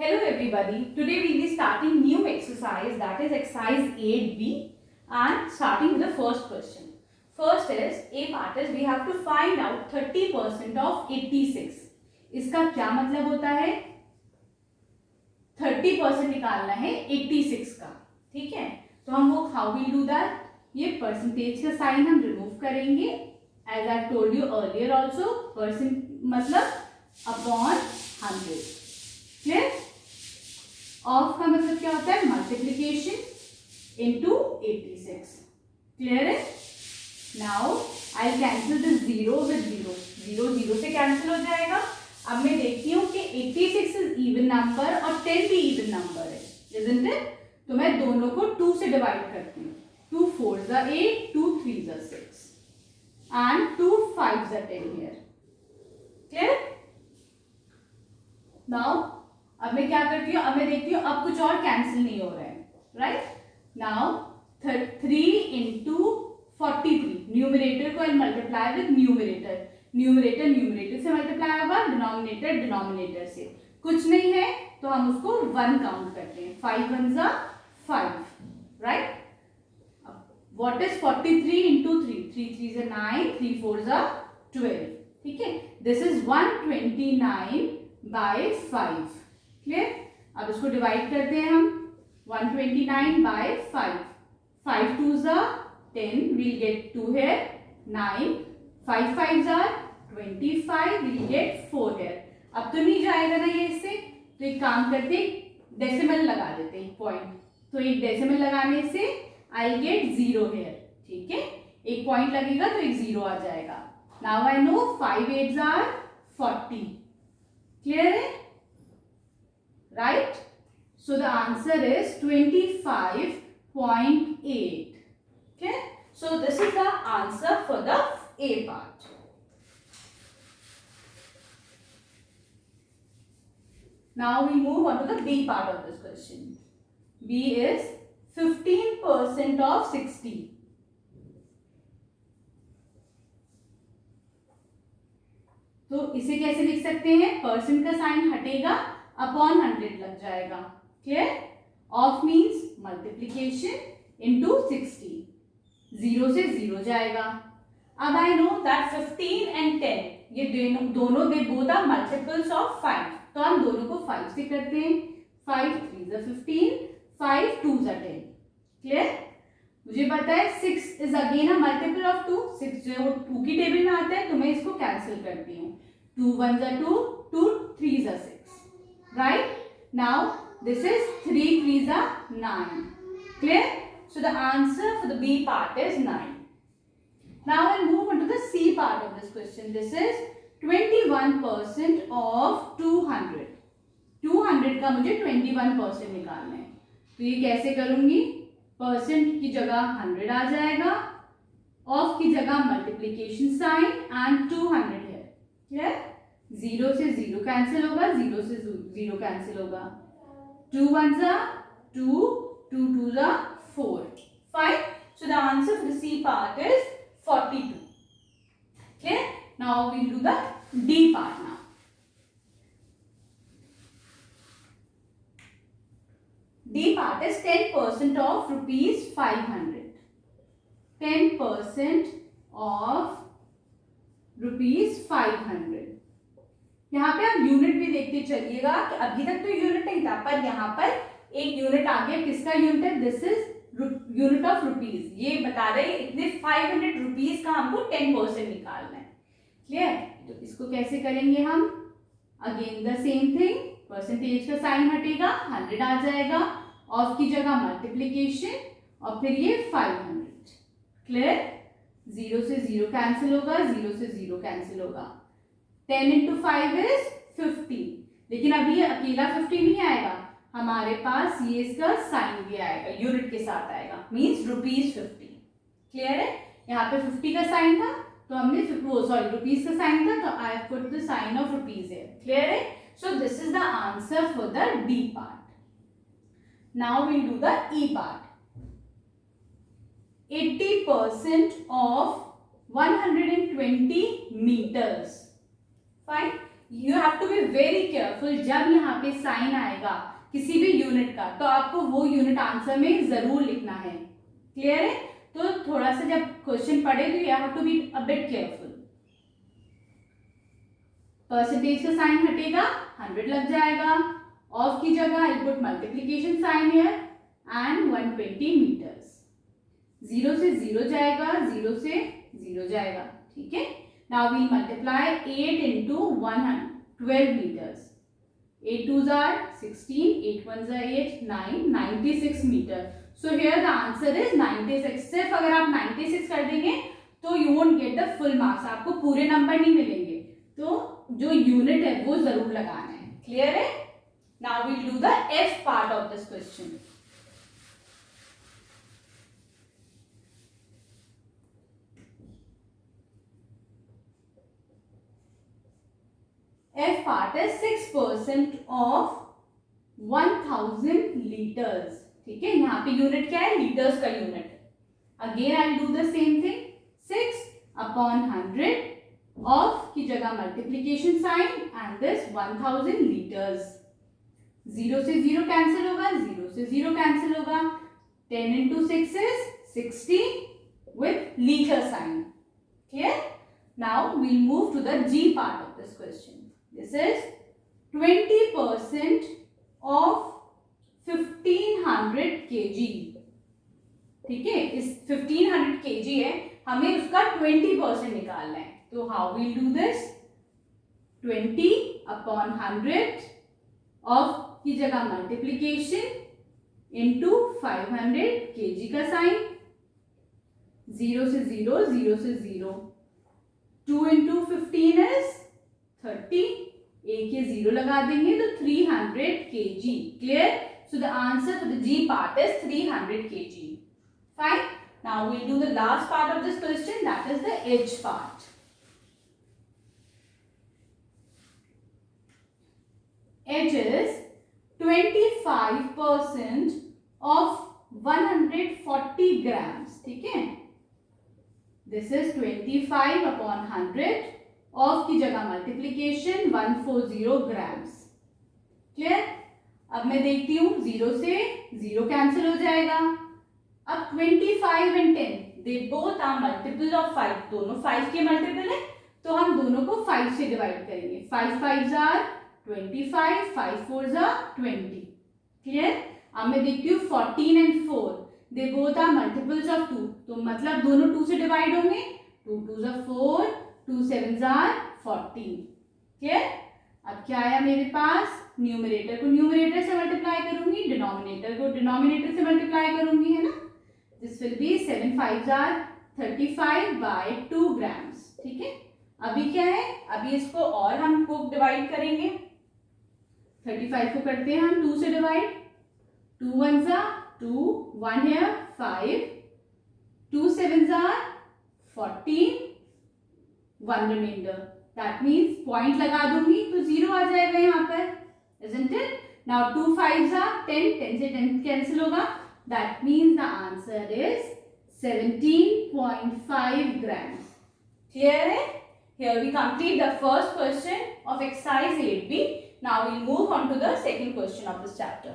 Hello everybody, today we will be starting new exercise, that is exercise 8b, and starting with the first question. First is, A part is we have to find out 30% of 86. इसका क्या मतलब होता है? 30% निकालना है 86 का, ठीक है? तो हम वो how will do that? ये परसेंटेज का साइन हम रिमूव करेंगे, as I told you earlier also, percent मतलब अपॉन 100, क्लियर? ऑफ का मतलब क्या होता है? मल्टीप्लीकेशन इनटू 86, क्लियर है? Now I cancel this zero with zero, zero zero से कैंसिल हो जाएगा. अब मैं देखती हूँ कि 86 इज इवन नंबर और 10 भी इवन नंबर है, इजंट इट? तो मैं दोनों को 2 से डिवाइड करती हूँ. 2 4s are 8, 2 3s are 6 and 2 5s are 10 here. Clear? Now अब मैं क्या करती हूँ, अब मैं देखती हूँ अब कुछ और कैंसिल नहीं हो रहा है, राइट? नाउ 3 इंटू 43, न्यूमरेटर को multiply with numerator, numerator numerator से मल्टीप्लाई होगा, डिनोमिनेटर डिनोमिनेटर से. कुछ नहीं है तो हम उसको 1 काउंट करते हैं. 5 1s are 5, right? What is 43 into 3? 3 3s are 9, 3 4s are 12, ठीक है? This is 129 by 5, clear? अब इसको डिवाइड करते हैं हम. 129 by 5, 5 2s are 10, we'll get 2 here, 9, 5 5s are 25, we'll get 4 here. अब तो नहीं जाएगा ना ये इससे, तो एक काम करते हैं, डेसिमल लगा देते हैं, पॉइंट. तो एक डेसिमल लगाने से आई गेट 0 here, ठीक है? एक पॉइंट लगेगा तो एक 0 आ जाएगा. Now I know 5 8s are 40, clear है? Right? So the answer is 25.8. Okay? So this is the answer for the A part. Now we move on to the B part of this question. B is 15% of 60. तो इसे कैसे लिख सकते हैं? Percent का sign हटेगा, upon 100 लग जाएगा, clear? Of means multiplication into 60, 0 से 0 जाएगा. अब आई नो दैट 15 एंड 10 ये दोनों they both are multiples of 5, तो हम दोनों को 5 से करते हैं. 5 3s are 15, 5 2s are 10, clear? मुझे पता है 6 is again a multiple of 2, 6 जो है वो 2 की टेबल में आता है, तो मैं इसको कैंसिल करती हूँ. 2 1s are 2, 2 3s are 6. Right? Now this is 3 3s are 9. Clear? So the answer for the B part is 9. Now we'll move on to the C part of this question. This is 21% of 200. 200 का मुझे 21% निकालना है. तो ये कैसे करूंगी? Percent की जगह 100 आ जाएगा, ऑफ की जगह मल्टीप्लीकेशन साइन एंड 200 है, क्लियर? 0 से 0 कैंसिल होगा, 0 से 0 कैंसिल होगा. 2 1s are 2, 2 2s are 4. Fine. So the answer for the C part is 42. Okay. Now we will do the D part now. D part is 10% of rupees 500. 10% of rupees 500. यहाँ पे आप unit भी देखते चलिएगा कि अभी तक तो यूनिट नहीं था, पर यहाँ पर एक यूनिट आ गया. किसका यूनिट है? This is unit of rupees. ये बता रहे इतने 500 रुपीज का हमको 10% निकालना है, क्लियर? तो इसको कैसे करेंगे हम? Again the same thing, percentage का साइन हटेगा, 100 आ जाएगा, ऑफ की जगह मल्टीप्लीकेशन और फिर ये 500, क्लियर? 0 से 0 कैंसिल होगा, 0 से 0 कैंसिल होगा. 10 इंटू 5 इज 50, लेकिन अभी ये अकेला 50 नहीं आएगा, हमारे पास ये इसका साइन भी आएगा, यूनिट के साथ आएगा, मींस रुपीज 50, क्लियर है? यहाँ पे 50 का साइन था तो हमने रुपीज का साइन था तो I put the sign of rupees है, क्लियर है? So this is the answer for the D part. Now will do the E part. 80% of 120 meters. Fine. You have to be very careful, जब यहाँ पे sign आएगा किसी भी unit का तो आपको वो यूनिट आंसर में जरूर लिखना है। क्लियर है? तो थोड़ा सा जब क्वेश्चन पढ़े तो you have to be a bit careful. Percentage का साइन हटेगा, 100 लग जाएगा। ऑफ की जगह I put multiplication sign here and 120 metres. 0 से 0 जाएगा, 0 से 0 जाएगा, ठीक है। Now we multiply 8 into 112 meters. 8 2s are 16, 8 1s are 8, 9, 96 meter. So here the answer is 96. सिर्फ अगर आप 96 कर देंगे तो you won't get the full marks, आपको पूरे नंबर नहीं मिलेंगे, तो जो यूनिट है वो जरूर लगाना है। क्लियर है? Now we'll do the F part of this question. F part is 6% of 1000 liters. ठीक है, यहाँ पे यूनिट क्या है? लीटर्स का unit. Again I do the same thing, 6 upon 100 of की जगह multiplication sign and this 1000 litres. 0 से 0 कैंसिल होगा, 0 से 0 कैंसिल होगा। 10 into 6 is 60 with liter sign. Clear? Now we'll move to the G part of this question. This is 20% of 1500 kg. ठीक है, इस 1500 kg है, हमें उसका 20% निकालना है। तो how will do this? 20 upon 100 of की जगह मल्टीप्लीकेशन इनटू 500 kg का साइन। 0 से 0, 0 से 0, 2 into 15 is 30, एक ये 0 लगा देंगे तो 300 kg. Clear? So the answer for the G part is 300 kg. Fine. Now we'll do the last part of this question, that is the H part. H is 25% of 140 grams. ठीक है? This is 25 upon 100 of की जगह multiplication 140 grams. Clear? अब मैं देखती हूँ 0 से 0 cancel हो जाएगा। अब 25 and 10 they both are multiple of 5, दोनों 5 के मल्टीपल है, तो हम दोनों को 5 से डिवाइड करेंगे। 5 5s are 25, 5 4s are 20। Clear? अब मैं देखती हूँ 14 and 4 they both are multiples of 2, तो मतलब दोनों 2 से डिवाइड होंगे। 2 2s are 4, 2 7s are 14। Clear? अब क्या आया मेरे पास? न्यूमरेटर को न्यूमरेटर से मल्टीप्लाई करूंगी, डिनोमिनेटर को डिनोमिनेटर से मल्टीप्लाई करूंगी, है ना। This will be 7 5s are 35 by 2 grams। ठीक है, अभी क्या है? अभी इसको और हम को डिवाइड करेंगे। 35 को करते हैं हम 2 से divide. 2 1s are 2, 1 here 5, 2 7s are 14, 1 reminder. That means point लगा दूंगी तो 0 आ जाएगा यहाँ पर, isn't it? Now 2 5s are 10, 10 से 10 कैंसिल होगा। That means the answer is 17.5 grams. Clear है? Here we complete the first question of exercise 8B. Now we'll move on to the second question of this chapter.